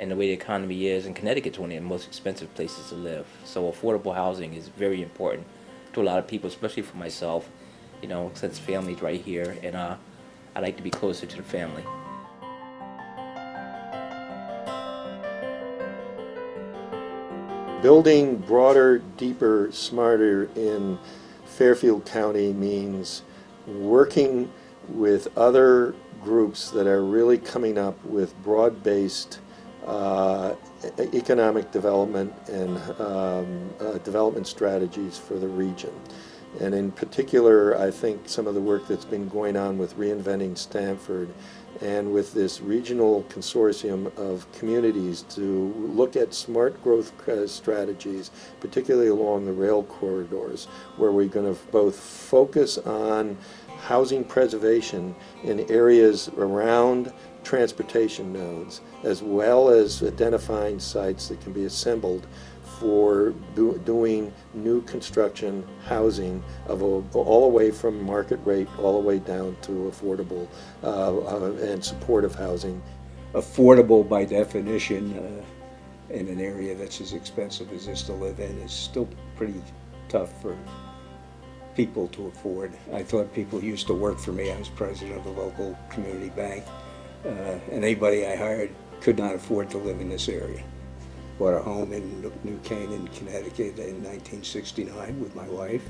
and the way the economy is, and Connecticut's one of the most expensive places to live. So affordable housing is very important to a lot of people, especially for myself, you know, since family's right here, and I like to be closer to the family. Building broader, deeper, smarter in Fairfield County means working with other groups that are really coming up with broad-based economic development and development strategies for the region. And in particular, I think some of the work that's been going on with Reinventing Stamford and with this regional consortium of communities to look at smart growth strategies, particularly along the rail corridors, where we're going to both focus on housing preservation in areas around transportation nodes, as well as identifying sites that can be assembled for doing new construction housing of all the way from market rate all the way down to affordable and supportive housing. Affordable by definition in an area that's as expensive as this to live in is still pretty tough for people to afford. I thought people used to work for me. I was president of a local community bank, and anybody I hired could not afford to live in this area. Bought a home in New Canaan, Connecticut in 1969 with my wife.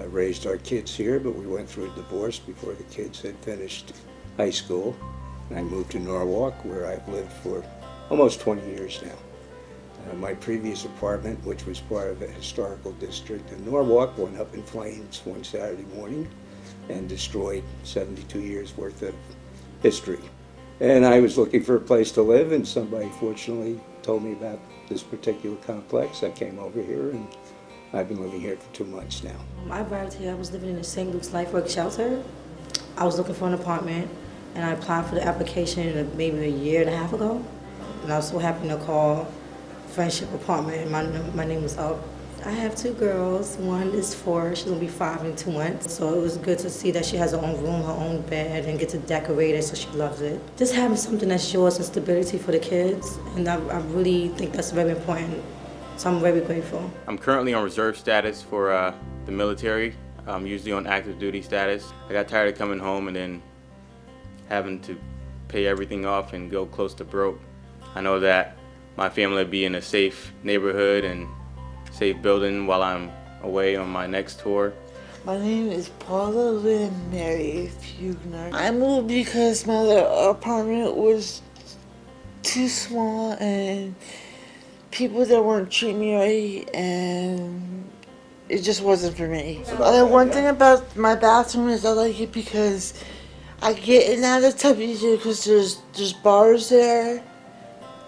Raised our kids here, but we went through a divorce before the kids had finished high school. And I moved to Norwalk, where I've lived for almost 20 years now. My previous apartment, which was part of a historical district in Norwalk, went up in flames one Saturday morning and destroyed 72 years worth of history. And I was looking for a place to live, and somebody fortunately told me about this particular complex. I came over here, and I've been living here for 2 months now. I arrived here, I was living in the St. Luke's Lifework Shelter. I was looking for an apartment, and I applied for the application maybe a year and a half ago. And I was so happy to call Friendship Apartment, and my name was up. I have 2 girls. One is 4, she's gonna be 5 in 2 months. So it was good to see that she has her own room, her own bed, and get to decorate it, so she loves it. Just having something that's yours and stability for the kids, and I really think that's very important. So I'm very grateful. I'm currently on reserve status for the military. I'm usually on active duty status. I got tired of coming home and then having to pay everything off and go close to broke. I know that my family will be in a safe neighborhood and safe building while I'm away on my next tour. My name is Paula Lynn Mary Fugner. I moved because my other apartment was too small and people that weren't treating me right, and it just wasn't for me. One thing about my bathroom is I like it because I get in and out of the tub easier because there's bars there.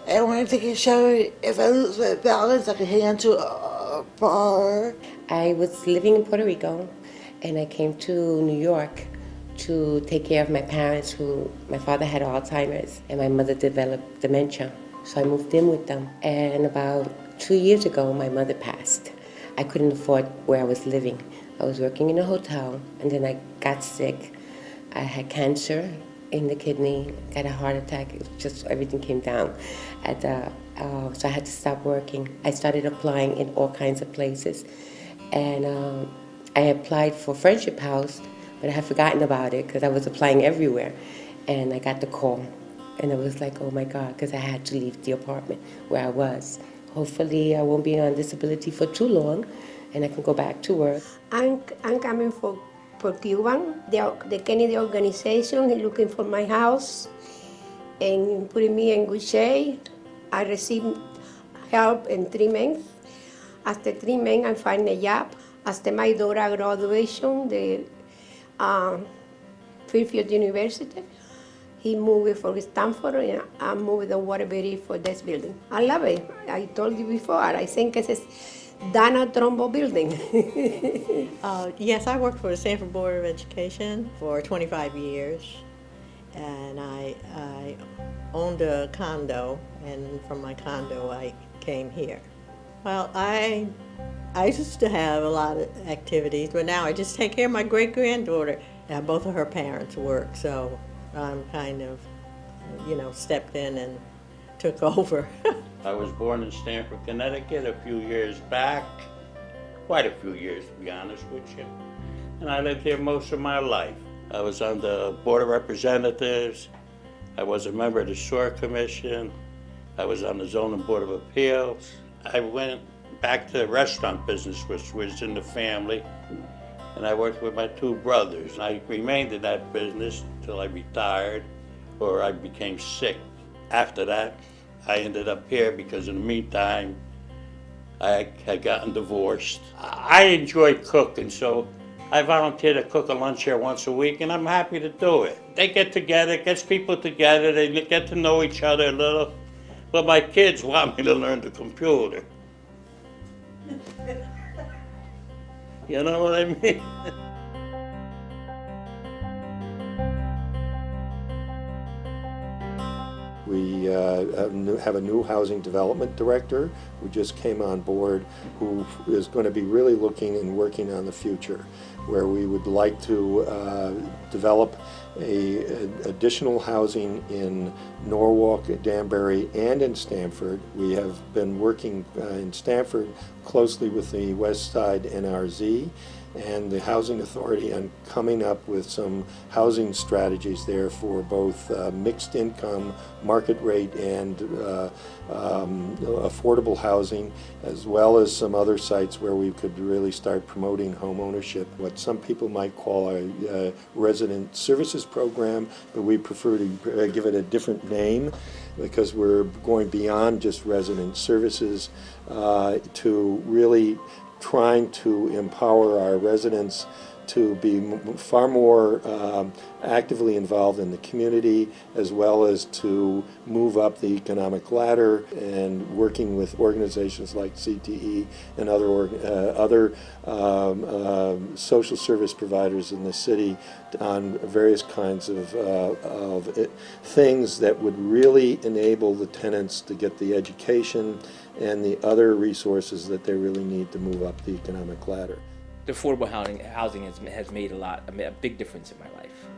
And when I take a shower, if I lose my balance, I can hang onto a bar. I was living in Puerto Rico, and I came to New York to take care of my parents my father had Alzheimer's, and my mother developed dementia. So I moved in with them. And about 2 years ago, my mother passed. I couldn't afford where I was living. I was working in a hotel, and then I got sick. I had cancer in the kidney, got a heart attack. It was just everything came down. So I had to stop working. I started applying in all kinds of places, and I applied for Friendship House, but I had forgotten about it because I was applying everywhere. And I got the call, and it was like, oh my God, because I had to leave the apartment where I was. Hopefully I won't be on disability for too long, and I can go back to work. I'm coming for Cuban. The Kennedy organization is looking for my house and putting me in good shape. I received help in 3 months. After 3 months, I find a job. After my daughter graduation, the Fairfield University, he moved for Stanford, and I moved the Waterbury for this building. I love it. I told you before, I think it's Dana Trumbo building. Yes, I worked for the Stanford Board of Education for 25 years, and I owned a condo, and from my condo I came here. Well, I used to have a lot of activities, but now I just take care of my great-granddaughter. Both of her parents work, so I'm kind of, stepped in and took over. I was born in Stamford, Connecticut a few years back, quite a few years to be honest with you, and I lived here most of my life. I was on the Board of Representatives, I was a member of the Shore Commission, I was on the Zoning Board of Appeals. I went back to the restaurant business, which was in the family, and I worked with my two brothers. I remained in that business until I retired or I became sick. After that, I ended up here because in the meantime, I had gotten divorced. I enjoy cooking, so I volunteer to cook a lunch here once a week, and I'm happy to do it. They get together, it gets people together, they get to know each other a little. But my kids want me to learn the computer. You know what I mean? We have a new housing development director who just came on board, who is going to be really looking and working on the future, where we would like to develop additional housing in Norwalk, Danbury, and in Stamford. We have been working in Stamford closely with the West Side NRZ and the Housing Authority on coming up with some housing strategies there for both mixed income, market rate, and affordable housing, as well as some other sites where we could really start promoting home ownership, what some people might call a resident services program, but we prefer to give it a different name because we're going beyond just resident services to really trying to empower our residents to be far more actively involved in the community, as well as to move up the economic ladder and working with organizations like CTE and other social service providers in the city on various kinds of things that would really enable the tenants to get the education and the other resources that they really need to move up the economic ladder. The affordable housing has made a big difference in my life.